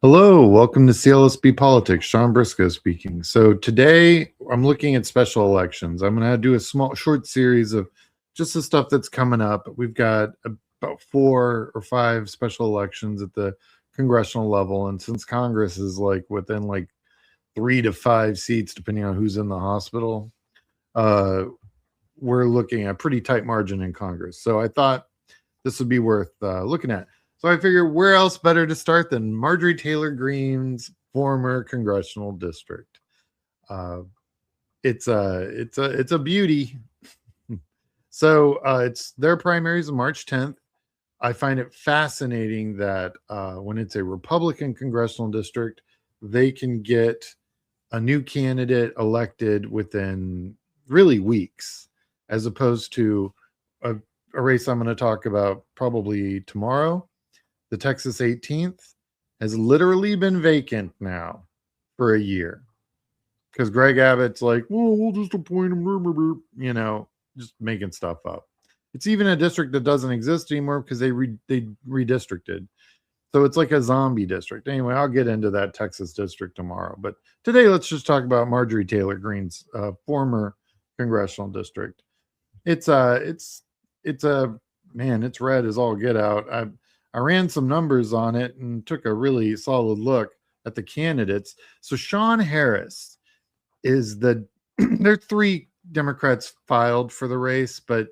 Hello, welcome to CLSB Politics. Sean Briscoe speaking. So today I'm looking at special elections. I'm going to do a short series of just the stuff that's coming up. We've got about 4 or 5 special elections at the congressional level, and since Congress is like within like 3 to 5 seats, depending on who's in the hospital, uh, we're looking at a pretty tight margin in Congress. So I thought this would be worth looking at. So I figured where else better to start than Marjorie Taylor Greene's former congressional district. Uh, it's a beauty. So it's their primaries on March 10th. I find it fascinating that when it's a Republican congressional district, they can get a new candidate elected within really weeks, as opposed to a race I'm going to talk about probably tomorrow. The Texas 18th has literally been vacant now for a year because Greg Abbott's like, well, we'll just appoint him, just making stuff up. It's even a district that doesn't exist anymore because they redistricted. So it's like a zombie district. Anyway, I'll get into that Texas district tomorrow. But today, let's just talk about Marjorie Taylor Greene's former congressional district. It's red as all get out. I ran some numbers on it and took a really solid look at the candidates. So Sean Harris is there are 3 Democrats filed for the race, but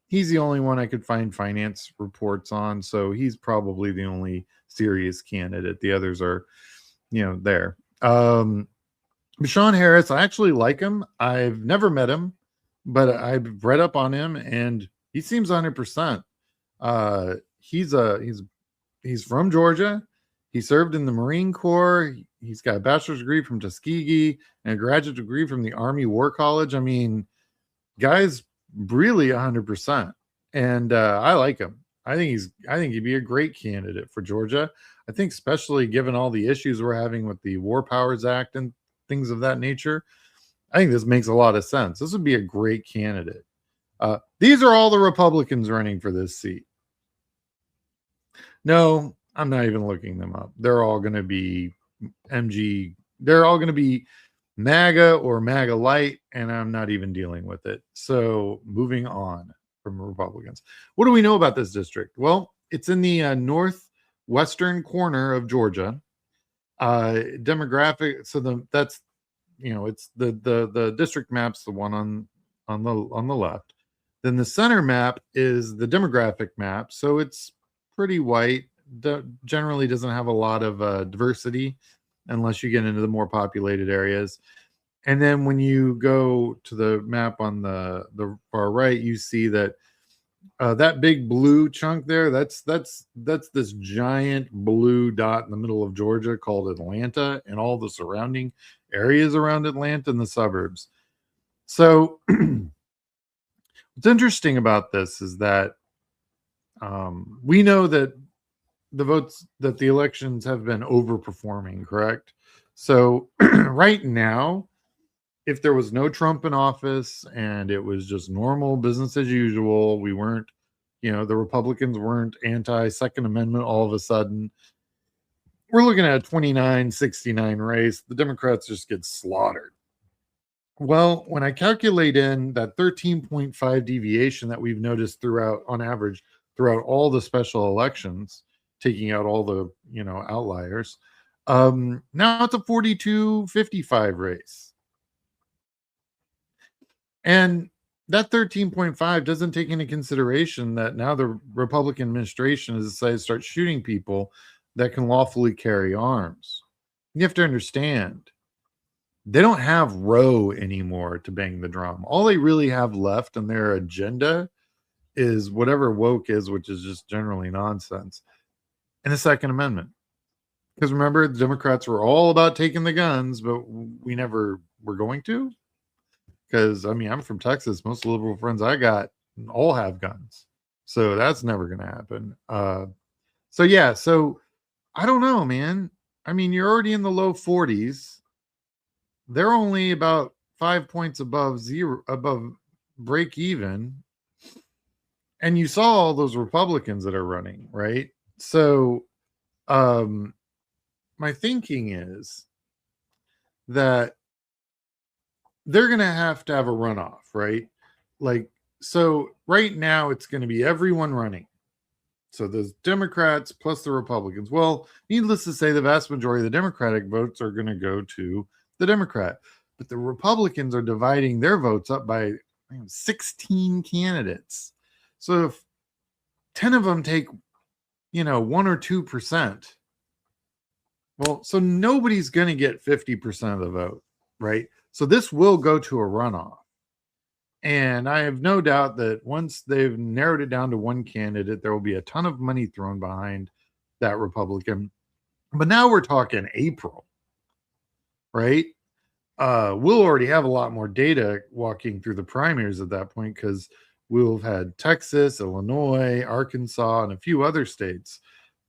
he's the only one I could find finance reports on. So he's probably the only serious candidate. The others are, there. Sean Harris, I actually like him. I've never met him, but I've read up on him and he seems 100%. He's from Georgia. He served in the Marine Corps. He's got a bachelor's degree from Tuskegee and a graduate degree from the Army War College. I mean, guy's really 100%. And I like him. I think he'd be a great candidate for Georgia. I think especially given all the issues we're having with the War Powers Act and things of that nature, I think this makes a lot of sense. This would be a great candidate. These are all the Republicans running for this seat. No, I'm not even looking them up. They're all going to be they're all going to be MAGA or MAGA light, and I'm not even dealing with it. So moving on from Republicans. What do we know about this district? Well, it's in the northwestern corner of Georgia. Demographic. So that's it's the district map's the one on the left. Then the center map is the demographic map. So it's pretty white. Generally doesn't have a lot of diversity unless you get into the more populated areas. And then when you go to the map on the far right, you see that that big blue chunk there, that's this giant blue dot in the middle of Georgia called Atlanta and all the surrounding areas around Atlanta and the suburbs. So what's interesting about this is that we know that the elections have been overperforming, correct? So right now, if there was no Trump in office and it was just normal business as usual, we weren't, the Republicans weren't anti-Second Amendment all of a sudden, we're looking at a 29-69 race. The Democrats just get slaughtered. Well, when I calculate in that 13.5 deviation that we've noticed on average, throughout all the special elections, taking out all the, outliers, now it's a 42-55 race. And that 13.5 doesn't take into consideration that now the Republican administration has decided to start shooting people that can lawfully carry arms. You have to understand, they don't have Roe anymore to bang the drum. All they really have left in their agenda is whatever woke is, which is just generally nonsense, and the Second Amendment. Because remember, the Democrats were all about taking the guns, but we never were going to. Because, I'm from Texas. Most liberal friends I got all have guns. So that's never going to happen. So I don't know, man. You're already in the low 40s. They're only about 5 points above break even. And you saw all those Republicans that are running, right? So my thinking is that they're going to have a runoff, right? Like, so right now it's going to be everyone running. So the Democrats plus the Republicans. Well, needless to say, the vast majority of the Democratic votes are going to go to the Democrat. But the Republicans are dividing their votes up by 16 candidates. So if 10 of them take, 1 or 2%, well, so nobody's going to get 50% of the vote, right? So this will go to a runoff. And I have no doubt that once they've narrowed it down to one candidate, there will be a ton of money thrown behind that Republican. But now we're talking April, right? We'll already have a lot more data walking through the primaries at that point, because we'll have had Texas, Illinois, Arkansas, and a few other states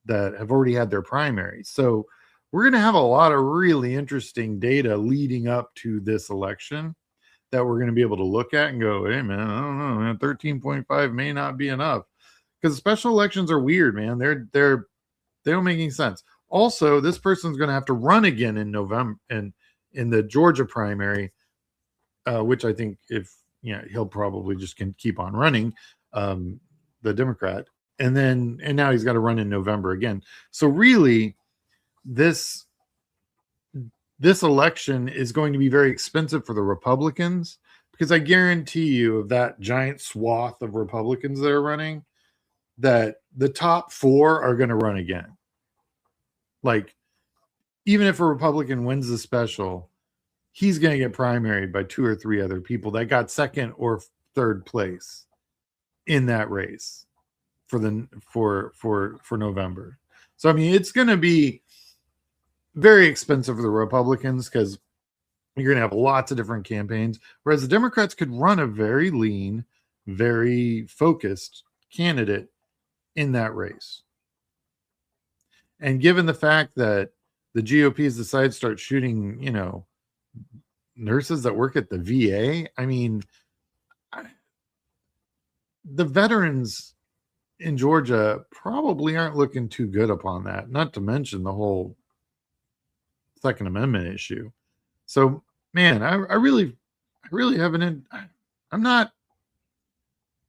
that have already had their primaries. So we're going to have a lot of really interesting data leading up to this election that we're going to be able to look at and go, hey, man, I don't know, man, 13.5 may not be enough. Because special elections are weird, man. They don't make any sense. Also, this person's going to have to run again in November and in the Georgia primary, which I think he'll probably just can keep on running, the Democrat. And now he's got to run in November again. So really, this election is going to be very expensive for the Republicans, because I guarantee you, of that giant swath of Republicans that are running, that the top 4 are going to run again. Like, even if a Republican wins the special, he's going to get primaried by 2 or 3 other people that got second or third place in that race for November. So, I mean, it's going to be very expensive for the Republicans, because you're going to have lots of different campaigns, whereas the Democrats could run a very lean, very focused candidate in that race. And given the fact that the GOP has decided to start shooting, nurses that work at the VA, I mean, the veterans in Georgia probably aren't looking too good upon that, not to mention the whole Second Amendment issue. So, man, I really haven't. I'm not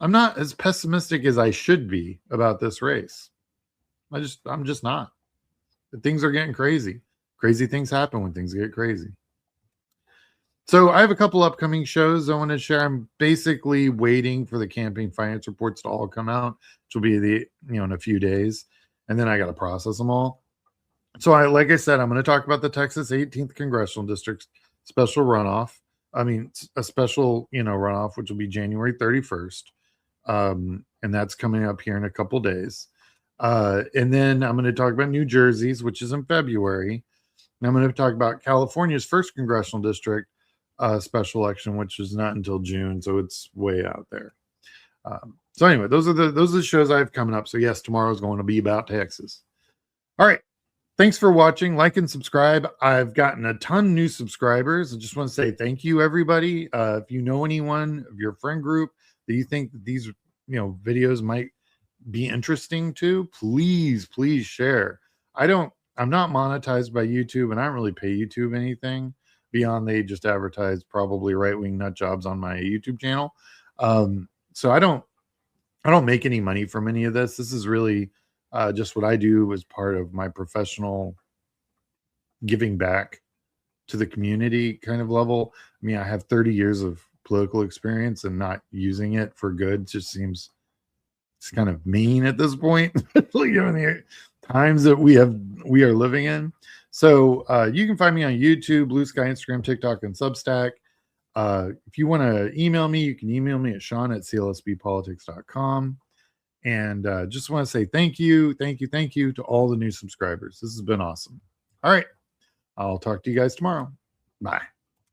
as pessimistic as I should be about this race. I'm just not. Things are getting crazy. Crazy things happen when things get crazy. So I have a couple upcoming shows I want to share. I'm basically waiting for the campaign finance reports to all come out, which will be in a few days, and then I got to process them all. So like I said, I'm going to talk about the Texas 18th Congressional District special runoff. I mean, a special, runoff, which will be January 31st. And that's coming up here in a couple days. And then I'm going to talk about New Jersey's, which is in February. And I'm going to talk about California's first congressional district special election, which is not until June. So it's way out there. So anyway, those are the shows I have coming up. So yes, tomorrow is going to be about Texas. All right. Thanks for watching. Like and subscribe. I've gotten a ton of new subscribers. I just want to say thank you, everybody. If you know anyone of your friend group that you think that these videos might be interesting to, please share. I'm not monetized by YouTube, and I don't really pay YouTube anything beyond they just advertise probably right-wing nut jobs on my YouTube channel. So I don't make any money from any of this. This is really just what I do as part of my professional giving back to the community kind of level. I mean, I have 30 years of political experience, and not using it for good just seems it's kind of mean at this point, given the times that we are living in. So you can find me on YouTube, Blue Sky, Instagram, TikTok, and Substack. If you want to email me, you can email me at sean@clsbpolitics.com. And just want to say thank you to all the new subscribers. This has been awesome. All right. I'll talk to you guys tomorrow. Bye.